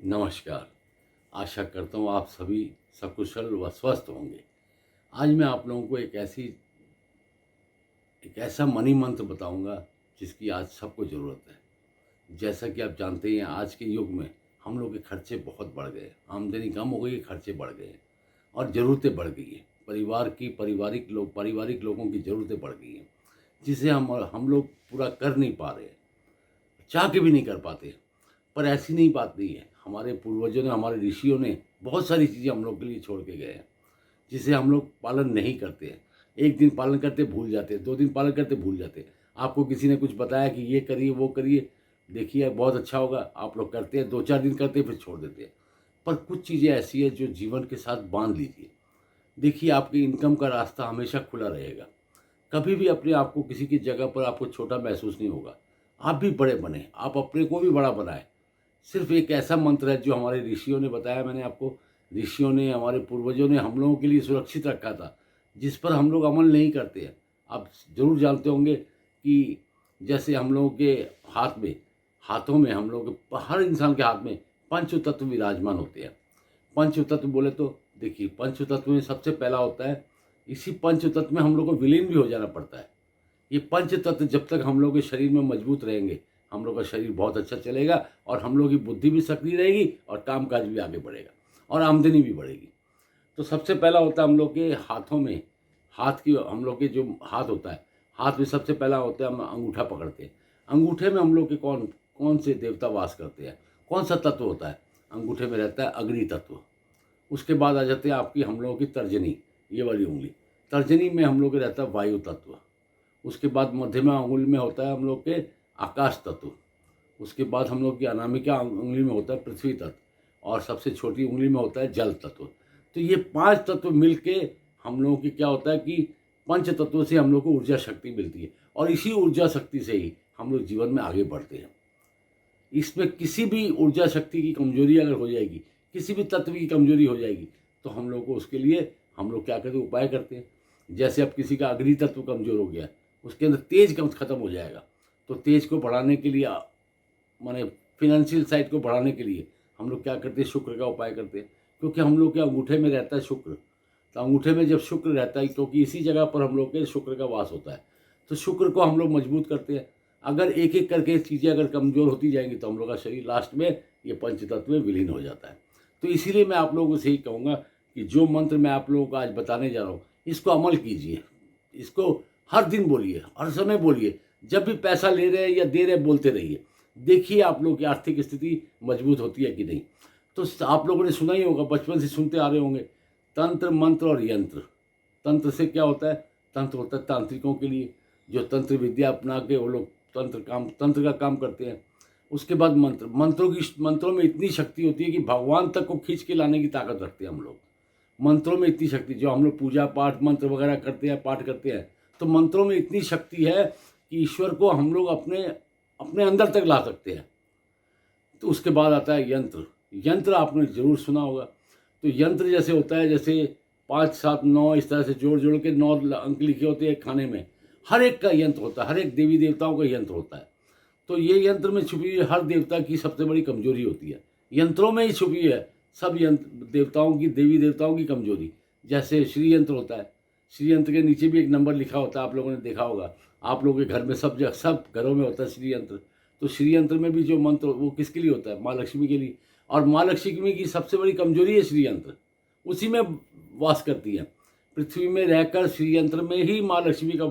नमस्कार। आशा करता हूँ आप सभी सकुशल व स्वस्थ होंगे। आज मैं आप लोगों को एक ऐसा मनी मंत्र बताऊंगा जिसकी आज सबको ज़रूरत है। जैसा कि आप जानते हैं आज के युग में हम लोग के खर्चे बहुत बढ़ गए, आमदनी कम हो गई, खर्चे बढ़ गए और ज़रूरतें बढ़ गई हैं। पारिवारिक लोगों की ज़रूरतें बढ़ गई हैं, जिसे हम लोग पूरा कर नहीं पा रहे हैं, चाह के भी नहीं कर पाते। पर ऐसी नहीं बात नहीं है, हमारे पूर्वजों ने, हमारे ऋषियों ने बहुत सारी चीज़ें हम लोग के लिए छोड़ के गए हैं, जिसे हम लोग पालन नहीं करते हैं। एक दिन पालन करते भूल जाते हैं, 2 दिन पालन करते भूल जाते हैं। आपको किसी ने कुछ बताया कि ये करिए, वो करिए, देखिए बहुत अच्छा होगा, आप लोग करते हैं, 2-4 दिन करते हैं फिर छोड़ देते हैं। पर कुछ चीज़ें ऐसी हैं जो जीवन के साथ बांध लीजिए। देखिए, आपकी इनकम का रास्ता हमेशा खुला रहेगा। कभी भी अपने आप को किसी की जगह पर आपको छोटा महसूस नहीं होगा। आप भी बड़े बने, आप अपने को भी बड़ा बनाएं। सिर्फ एक ऐसा मंत्र है जो हमारे ऋषियों ने बताया, मैंने आपको, ऋषियों ने, हमारे पूर्वजों ने हम लोगों के लिए सुरक्षित रखा था, जिस पर हम लोग अमल नहीं करते हैं। आप ज़रूर जानते होंगे कि जैसे हम लोगों के हाथों में हम लोग हर इंसान के हाथ में पंच तत्व विराजमान होते हैं। पंच तत्व बोले तो देखिए, पंच तत्व में सबसे पहला होता है, इसी पंच तत्व में हम लोग को विलीन भी हो जाना पड़ता है। ये पंच तत्व जब तक हम लोग के शरीर में मजबूत रहेंगे, हम लोग का शरीर बहुत अच्छा चलेगा और हम लोग की बुद्धि भी सक्रिय रहेगी और कामकाज भी आगे बढ़ेगा और आमदनी भी बढ़ेगी। तो सबसे पहला होता है हम लोग के हाथों में, हम लोग के जो हाथ होता है, हाथ में सबसे पहला होता है, हम अंगूठा पकड़ते हैं। अंगूठे में हम लोग के कौन कौन से देवता वास करते हैं, कौन सा तत्व होता है? अंगूठे में रहता है अग्नि तत्व। उसके बाद आ जाते हैं आपकी हम लोगों की तर्जनी, ये वाली उंगली। तर्जनी में हम लोग के रहता है वायु तत्व। उसके बाद मध्यमा अंगुली में होता है हम लोग के आकाश तत्व। उसके बाद हम लोग की अनामिका उंगली में होता है पृथ्वी तत्व और सबसे छोटी उंगली में होता है जल तत्व। तो ये 5 तत्व मिलके हम लोगों की क्या होता है कि पंच तत्वों से हम लोग को ऊर्जा शक्ति मिलती है और इसी ऊर्जा शक्ति से ही हम लोग जीवन में आगे बढ़ते हैं। इसमें किसी भी ऊर्जा शक्ति की कमजोरी अगर हो जाएगी, किसी भी तत्व की कमजोरी हो जाएगी, तो हम लोग को उसके लिए हम लोग क्या करते हैं, उपाय करते हैं। जैसे अब किसी का अग्नि तत्व कमजोर हो गया, उसके अंदर तेज कम खत्म हो जाएगा, तो तेज को बढ़ाने के लिए, माने फिनेंशियल साइड को बढ़ाने के लिए हम लोग क्या करते हैं, शुक्र का उपाय करते हैं। क्योंकि हम लोग के अंगूठे में रहता है शुक्र। तो अंगूठे में जब शुक्र रहता है, क्योंकि इसी जगह पर हम लोग के शुक्र का वास होता है, तो शुक्र को हम लोग मजबूत करते हैं। अगर एक एक करके चीज़ें अगर कमज़ोर होती जाएंगी तो हम लोग का शरीर लास्ट में ये पंच तत्व में विलीन हो जाता है। तो इसीलिए मैं आप लोगों से यही कहूँगा कि जो मंत्र मैं आप लोगों को आज बताने जा रहा हूँ, इसको अमल कीजिए। इसको हर दिन बोलिए, हर समय बोलिए। जब भी पैसा ले रहे हैं या दे रहे हैं, बोलते रहिए। देखिए आप लोगों की आर्थिक स्थिति मजबूत होती है कि नहीं। तो आप लोगों ने सुना ही होगा, बचपन से सुनते आ रहे होंगे, तंत्र मंत्र और यंत्र। तंत्र से क्या होता है? तंत्र होता है तांत्रिकों के लिए, जो तंत्र विद्या अपना के वो लोग तंत्र का काम करते हैं। उसके बाद मंत्रों में इतनी शक्ति होती है कि भगवान तक को खींच के लाने की ताकत रखते हैं हम लोग। मंत्रों में इतनी शक्ति, जो हम लोग पूजा पाठ मंत्र वगैरह करते हैं, पाठ करते हैं, तो मंत्रों में इतनी शक्ति है कि ईश्वर को हम लोग अपने अपने अंदर तक ला सकते हैं। तो उसके बाद आता है यंत्र। यंत्र आपने जरूर सुना होगा। तो यंत्र जैसे होता है, जैसे 5, 7, 9 इस तरह से जोड़ जोड़ के 9 अंक लिखे होते हैं खाने में। हर एक का यंत्र होता है, हर एक देवी देवताओं का यंत्र होता है। तो ये यंत्र में छुपी हुई हर देवता की सबसे बड़ी कमजोरी होती है, यंत्रों में ही छुपी है सब यंत्र देवताओं की, देवी देवताओं की कमजोरी। जैसे श्री यंत्र होता है, श्री यंत्र के नीचे भी एक नंबर लिखा होता है, आप लोगों ने देखा होगा। आप लोगों के घर में सब घरों में होता है श्री यंत्र। तो श्री यंत्र में भी जो मंत्र, वो किसके लिए होता है? माँ लक्ष्मी के लिए। और माँ लक्ष्मी की सबसे बड़ी कमजोरी है श्री यंत्र, उसी में वास करती है। पृथ्वी में रहकर श्री यंत्र में ही माँ लक्ष्मी का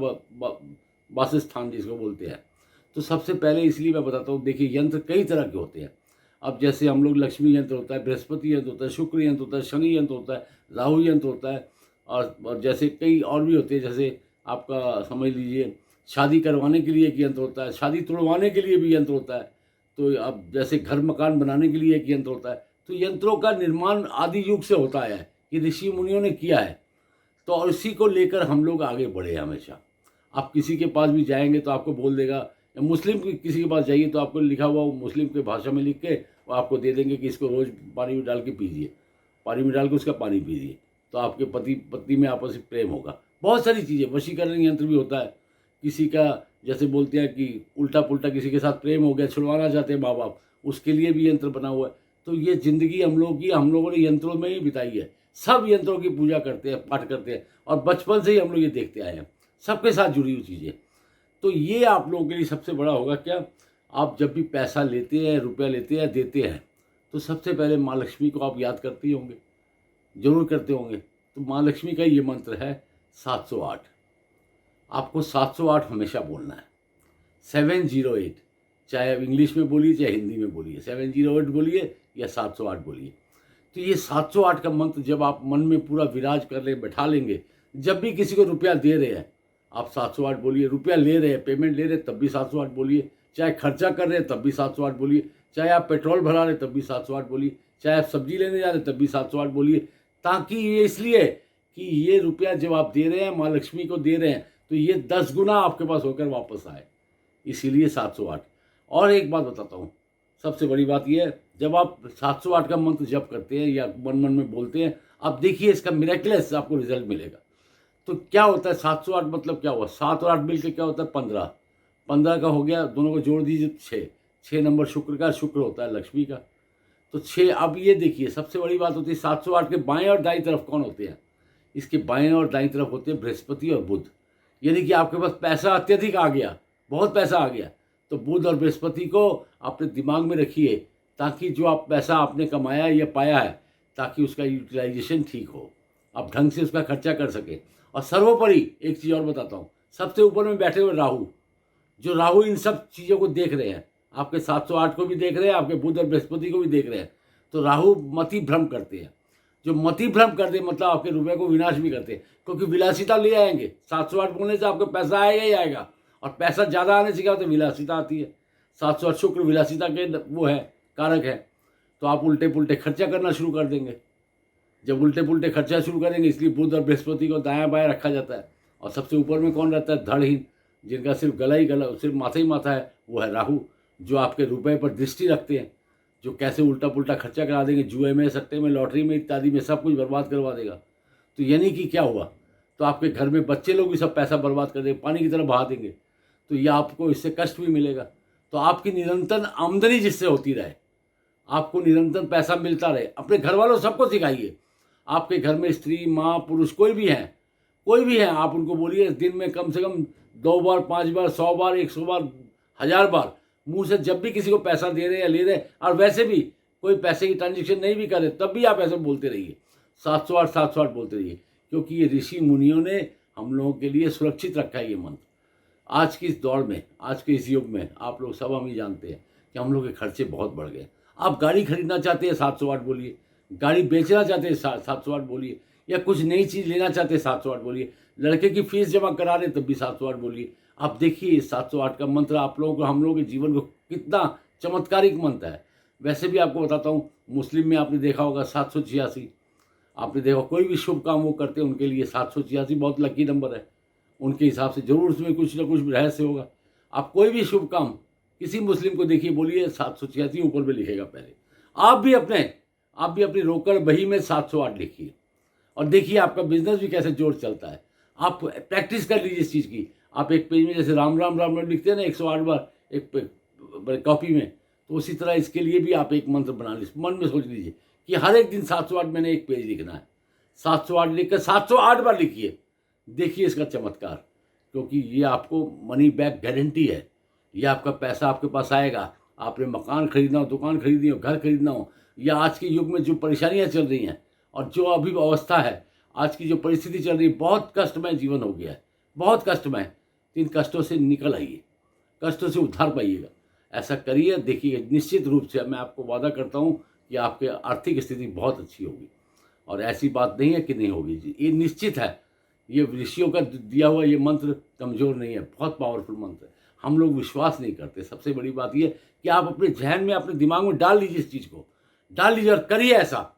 वासस्थान जिसको बोलते हैं। तो सबसे पहले इसलिए मैं बताता हूँ, देखिए यंत्र कई तरह के होते हैं। अब जैसे हम लोग लक्ष्मी यंत्र होता है, बृहस्पति यंत्र होता है, शुक्र यंत्र होता है, शनि यंत्र होता है, राहु यंत्र होता है, और जैसे कई और भी होते हैं। जैसे आपका समझ लीजिए, शादी करवाने के लिए एक यंत्र होता है, शादी तुड़वाने के लिए भी यंत्र होता है। तो अब जैसे घर मकान बनाने के लिए एक यंत्र होता है। तो यंत्रों का निर्माण आदि युग से होता आया है, ये ऋषि मुनियों ने किया है। तो और इसी को लेकर हम लोग आगे बढ़े हमेशा। आप किसी के पास भी जाएंगे तो आपको बोल देगा, या मुस्लिम किसी के पास जाइए तो आपको लिखा हुआ वो मुस्लिम के भाषा में लिख के वो आपको दे देंगे कि इसको रोज़ पानी में डाल के पीजिए, पानी में डाल के उसका पानी पीजिए, तो आपके पति पत्नी में आपस में प्रेम होगा। बहुत सारी चीज़ें, वशीकरण यंत्र भी होता है। किसी का जैसे बोलते हैं कि उल्टा पुल्टा किसी के साथ प्रेम हो गया, छुड़वाना चाहते हैं माँ बाप, उसके लिए भी यंत्र बना हुआ है। तो ये ज़िंदगी हम लोगों ने यंत्रों में ही बिताई है। सब यंत्रों की पूजा करते हैं, पाठ करते हैं, और बचपन से ही हम लोग ये देखते आए हैं, सबके साथ जुड़ी हुई चीज़ें। तो ये आप लोगों के लिए सबसे बड़ा होगा क्या, आप जब भी पैसा लेते हैं, रुपया लेते हैं, देते हैं, तो सबसे पहले माँ लक्ष्मी को आप याद करते ही होंगे, ज़रूर करते होंगे। तो माँ लक्ष्मी का ये मंत्र है 708। आपको 708 हमेशा बोलना है, 708, चाहे आप इंग्लिश में बोलिए चाहे हिंदी में बोलिए, 708 बोलिए या 708 बोलिए। तो ये 708 का मंत्र जब आप मन में पूरा विराज कर ले, बैठा लेंगे, जब भी किसी को रुपया दे रहे हैं आप 708 बोलिए, रुपया ले रहे हैं, पेमेंट ले रहे हैं तब भी 708 बोलिए, चाहे खर्चा कर रहे हैं तब भी 708 बोलिए, चाहे आप पेट्रोल भरा रहे हैं तब भी 708 बोलिए, चाहे आप सब्जी लेने जा रहे हैं तब भी 708 बोलिए। ताकि ये इसलिए कि ये रुपया जब आप दे रहे हैं, माँ लक्ष्मी को दे रहे हैं, तो ये 10 गुना आपके पास होकर वापस आए, इसीलिए 708। और एक बात बताता हूँ, सबसे बड़ी बात यह है, जब आप 708 का मंत्र जप करते हैं या मन मन में बोलते हैं, आप देखिए इसका मिरेकलेस आपको रिजल्ट मिलेगा। तो क्या होता है 708 मतलब क्या हुआ, 7 और 8 मिलकर क्या होता है 15, 15 का हो गया, दोनों को जोड़ दीजिए 6, 6 नंबर शुक्र का, शुक्र होता है लक्ष्मी का, तो 6। अब ये देखिए सबसे बड़ी बात होती है 708 के बाएं और दाईं तरफ कौन होते हैं, इसके बाएं और दाईं तरफ होते हैं बृहस्पति और बुध। यानी कि आपके पास पैसा अत्यधिक आ गया, बहुत पैसा आ गया, तो बुध और बृहस्पति को अपने दिमाग में रखिए, ताकि जो आप पैसा आपने कमाया या पाया है, ताकि उसका यूटिलाइजेशन ठीक हो, आप ढंग से उसका खर्चा कर सके। और सर्वोपरि एक चीज़ और बताता हूँ, सबसे ऊपर में बैठे हुए राहु, जो राहु इन सब चीज़ों को देख रहे हैं, आपके 708 को भी देख रहे हैं, आपके बुध और बृहस्पति को भी देख रहे हैं। तो राहु मति भ्रम करते हैं, जो मति भ्रम करते हैं मतलब आपके रुपये को विनाश भी करते हैं, क्योंकि विलासिता ले आएंगे। 708 बोलने से आपको पैसा आएगा ही आएगा, और पैसा ज़्यादा आने से क्या होता है, विलासिता आती है। 708 शुक्र विलासिता के वो है, कारक है। तो आप उल्टे पुल्टे खर्चा करना शुरू कर देंगे। जब उल्टे पुल्टे खर्चा शुरू करेंगे, इसलिए बुध और बृहस्पति को दायां बायां रखा जाता है। और सबसे ऊपर में कौन रहता है, धड़हीन, जिनका सिर्फ गला ही गला, सिर्फ माथा ही माथा है, वो है राहु, जो आपके रुपए पर दृष्टि रखते हैं, जो कैसे उल्टा पुल्टा खर्चा करा देंगे, जुए में, सट्टे में, लॉटरी में इत्यादि में, सब कुछ बर्बाद करवा देगा। तो यानी कि क्या हुआ, तो आपके घर में बच्चे लोग भी सब पैसा बर्बाद कर देंगे, पानी की तरह बहा देंगे। तो ये आपको इससे कष्ट भी मिलेगा। तो आपकी निरंतर आमदनी जिससे होती रहे, आपको निरंतर पैसा मिलता रहे, अपने घर वालों सबको सिखाइए। आपके घर में स्त्री, माँ, पुरुष कोई भी है, आप उनको बोलिए दिन में कम से कम 2 बार, 5 बार, 100 बार, 100 बार, 1000 बार मुंह से जब भी किसी को पैसा दे रहे हैं या ले रहे हैं, और वैसे भी कोई पैसे की ट्रांजेक्शन नहीं भी करे तब भी आप ऐसे बोलते रहिए, 708 708 बोलते रहिए, क्योंकि ये ऋषि मुनियों ने हम लोगों के लिए सुरक्षित रखा है ये मंत्र। आज की इस दौर में, आज के इस युग में, आप लोग सब हम ही जानते हैं कि हम लोग के खर्चे बहुत बढ़ गए। आप गाड़ी खरीदना चाहते हैं 708 बोलिए, गाड़ी बेचना चाहते हैं 708 बोलिए, या कुछ नई चीज़ लेना चाहते हैं 708 बोलिए, लड़के की फीस जमा करा रहे तब भी 708 बोलिए। आप देखिए 708 का मंत्र आप लोगों को, हम लोगों के जीवन को कितना चमत्कारिक मंत्र है। वैसे भी आपको बताता हूँ, मुस्लिम में आपने देखा होगा 786, आपने देखा कोई भी शुभ काम वो करते हैं उनके लिए 786 बहुत लकी नंबर है। उनके हिसाब से जरूर उसमें कुछ ना कुछ रहस्य होगा। आप कोई भी शुभ काम किसी मुस्लिम को देखिए, बोलिए 786 ऊपर में लिखेगा पहले। आप भी अपनी रोकड़ बही में 708 लिखिए, और देखिए आपका बिजनेस भी कैसे जोर चलता है। आप प्रैक्टिस कर लीजिए इस चीज़ की। आप एक पेज में जैसे राम राम राम राम लिखते हैं ना 108 बार एक कॉपी में, तो उसी तरह इसके लिए भी आप एक मंत्र बना लीजिए। मन में सोच लीजिए कि हर एक दिन 708 मैंने एक पेज लिखना है, 708 लिखकर 708 बार लिखिए, देखिए इसका चमत्कार। क्योंकि ये आपको मनी बैक गारंटी है, ये आपका पैसा आपके पास आएगा। आपने मकान खरीदना हो, दुकान खरीदनी हो, घर खरीदना हो, या आज के युग में जो परेशानियां चल रही हैं और जो अभी अवस्था है, आज की जो परिस्थिति चल रही है, बहुत कष्टमय जीवन हो गया है, बहुत कष्टमय। इन कष्टों से निकल आइए, कष्टों से उद्धार पाइएगा। ऐसा करिए, देखिए निश्चित रूप से मैं आपको वादा करता हूँ कि आपकी आर्थिक स्थिति बहुत अच्छी होगी। और ऐसी बात नहीं है कि नहीं होगी जी, ये निश्चित है। ये ऋषियों का दिया हुआ ये मंत्र कमज़ोर नहीं है, बहुत पावरफुल मंत्र है। हम लोग विश्वास नहीं करते। सबसे बड़ी बात ये कि आप अपने जहन में, अपने दिमाग में डाल लीजिए, इस चीज़ को डाल लीजिए और करिए ऐसा,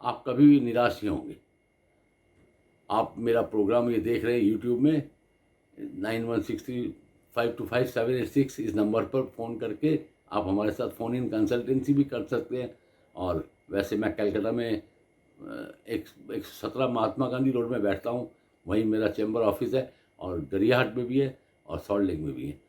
आप कभी भी निराश नहीं होंगे। आप मेरा प्रोग्राम ये देख रहे हैं यूट्यूब में, 9163525786 इस नंबर पर फ़ोन करके आप हमारे साथ फ़ोन इन कंसल्टेंसी भी कर सकते हैं। और वैसे मैं कलकत्ता में 117 महात्मा गांधी रोड में बैठता हूँ, वहीं मेरा चैम्बर ऑफिस है, और गरियाहाट में भी है और सॉल्ट लेक में भी है।